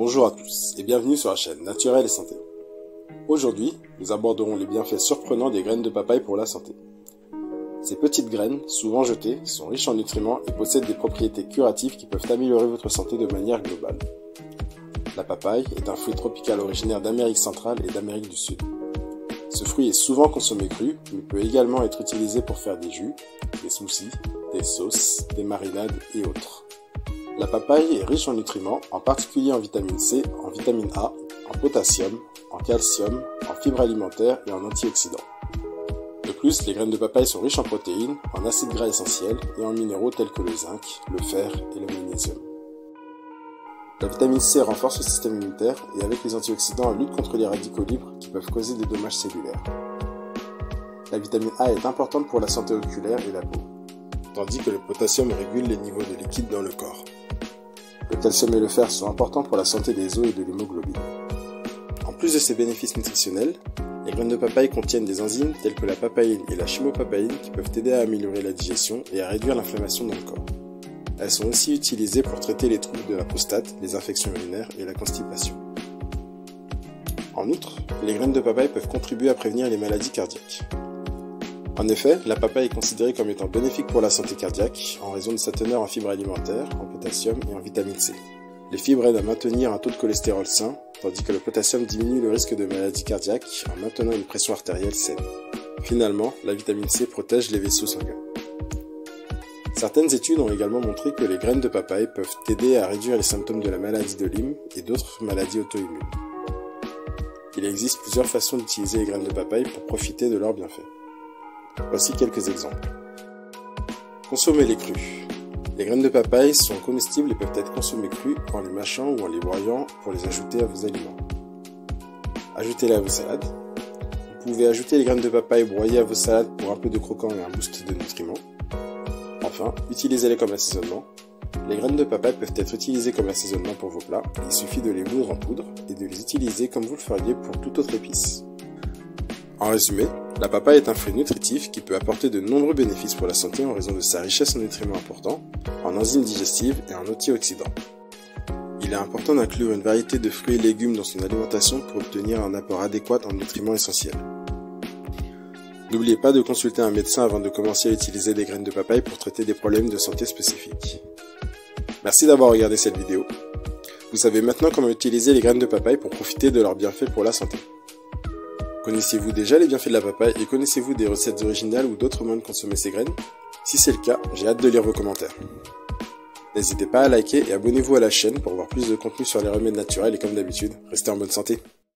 Bonjour à tous et bienvenue sur la chaîne Naturel et Santé. Aujourd'hui, nous aborderons les bienfaits surprenants des graines de papaye pour la santé. Ces petites graines, souvent jetées, sont riches en nutriments et possèdent des propriétés curatives qui peuvent améliorer votre santé de manière globale. La papaye est un fruit tropical originaire d'Amérique centrale et d'Amérique du Sud. Ce fruit est souvent consommé cru, mais peut également être utilisé pour faire des jus, des smoothies, des sauces, des marinades et autres. La papaye est riche en nutriments, en particulier en vitamine C, en vitamine A, en potassium, en calcium, en fibres alimentaires et en antioxydants. De plus, les graines de papaye sont riches en protéines, en acides gras essentiels et en minéraux tels que le zinc, le fer et le magnésium. La vitamine C renforce le système immunitaire et avec les antioxydants lutte contre les radicaux libres qui peuvent causer des dommages cellulaires. La vitamine A est importante pour la santé oculaire et la peau, tandis que le potassium régule les niveaux de liquide dans le corps. Le calcium et le fer sont importants pour la santé des os et de l'hémoglobine. En plus de ces bénéfices nutritionnels, les graines de papaye contiennent des enzymes telles que la papaïne et la chymopapaïne qui peuvent aider à améliorer la digestion et à réduire l'inflammation dans le corps. Elles sont aussi utilisées pour traiter les troubles de la prostate, les infections urinaires et la constipation. En outre, les graines de papaye peuvent contribuer à prévenir les maladies cardiaques. En effet, la papaye est considérée comme étant bénéfique pour la santé cardiaque en raison de sa teneur en fibres alimentaires, en potassium et en vitamine C. Les fibres aident à maintenir un taux de cholestérol sain, tandis que le potassium diminue le risque de maladies cardiaques en maintenant une pression artérielle saine. Finalement, la vitamine C protège les vaisseaux sanguins. Certaines études ont également montré que les graines de papaye peuvent aider à réduire les symptômes de la maladie de Lyme et d'autres maladies auto-immunes. Il existe plusieurs façons d'utiliser les graines de papaye pour profiter de leurs bienfaits. Voici quelques exemples. Consommez-les crus. Les graines de papaye sont comestibles et peuvent être consommées crues en les mâchant ou en les broyant pour les ajouter à vos aliments. Ajoutez-les à vos salades. Vous pouvez ajouter les graines de papaye broyées à vos salades pour un peu de croquant et un boost de nutriments. Enfin, utilisez-les comme assaisonnement. Les graines de papaye peuvent être utilisées comme assaisonnement pour vos plats. Il suffit de les moudre en poudre et de les utiliser comme vous le feriez pour toute autre épice. En résumé, la papaye est un fruit nutritif qui peut apporter de nombreux bénéfices pour la santé en raison de sa richesse en nutriments importants, en enzymes digestives et en antioxydants. Il est important d'inclure une variété de fruits et légumes dans son alimentation pour obtenir un apport adéquat en nutriments essentiels. N'oubliez pas de consulter un médecin avant de commencer à utiliser des graines de papaye pour traiter des problèmes de santé spécifiques. Merci d'avoir regardé cette vidéo. Vous savez maintenant comment utiliser les graines de papaye pour profiter de leurs bienfaits pour la santé. Connaissez-vous déjà les bienfaits de la papaye et connaissez-vous des recettes originales ou d'autres moyens de consommer ces graines? Si c'est le cas, j'ai hâte de lire vos commentaires. N'hésitez pas à liker et abonnez-vous à la chaîne pour voir plus de contenu sur les remèdes naturels et comme d'habitude, restez en bonne santé.